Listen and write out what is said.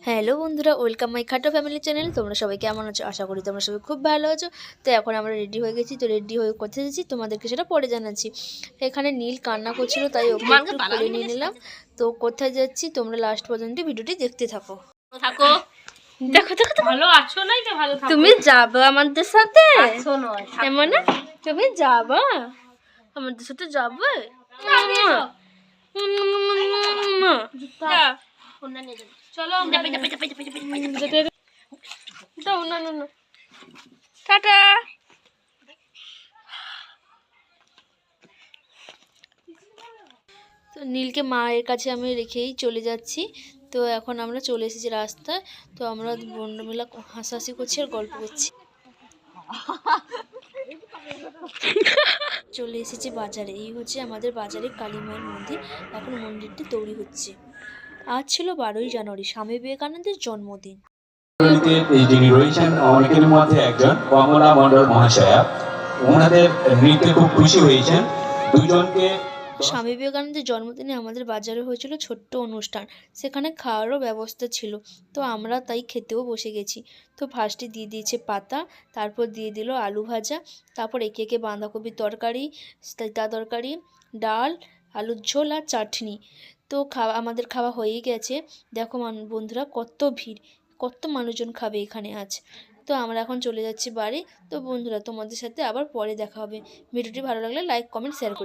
Hello বন্ধুরা, welcome my খাটো family channel. তোমরা সবাই কেমন আছো? আশা করি তোমরা সবাই খুব ভালো আছো। তো এখন আমরা রেডি হয়ে গেছি। তো রেডি হয়ে কোথায় যাচ্ছি তোমাদেরকে সেটা পরে জানাচ্ছি। এখানে নীল কান্না করছিল, তাই ওকে একটু কোলে নিয়ে নিলাম। তো কোথায় যাচ্ছি তোমরা লাস্ট পর্যন্ত ভিডিওটি দেখতে থাকো। থাকো, দেখো দেখো ভালো আছো নাই তো ভালো থাকো। তুমি যাবে আমাদের সাথে? আছো নয় এমন না, তুমি যাবা আমাদের সাথে? যাবে চলো টাটা। তো নীলকে মায়ের কাছে আমি রেখেই চলে যাচ্ছি। তো এখন আমরা চলে এসেছি রাস্তায়। তো আমরা বন্ধু মিলে হাসাহাসি করছি আর গল্প করছি। চলে এসেছি বাজারে। এই হচ্ছে আমাদের বাজারে কালী মায়ের মন্দির। এখন মন্দিরটি তৈরি হচ্ছে। আজ ছিল 12ই জানুয়ারি, স্বামী বিবেকানন্দের জন্মদিন। যিনি রয়েছেন অনেকের মধ্যে একজন কমলা মণ্ডল মহাশয়া, ওনাদের নৃত্যে খুব খুশি হয়েছেন। দুজনকে স্বামী বিবেকানন্দের জন্মদিনে আমাদের বাজারে হয়েছিল ছোট্ট অনুষ্ঠান। সেখানে খাওয়ারও ব্যবস্থা ছিল। তো আমরা তাই খেতেও বসে গেছি। তো ফার্স্টে দিয়ে দিয়েছে পাতা, তারপর দিয়ে দিল আলু ভাজা, তারপর একে একে বাঁধাকপির তরকারি, তিতা তরকারি, ডাল, আলুর ঝোল আর চাটনি। তো আমাদের খাওয়া হয়েই গেছে। দেখো বন্ধুরা, কত ভিড়, কত মানুষজন খাবে এখানে আজ। তো আমরা এখন চলে যাচ্ছি বাড়ি। তো বন্ধুরা, তোমাদের সাথে আবার পরে দেখা হবে। ভিডিওটি ভালো লাগলে লাইক, কমেন্ট, শেয়ার করে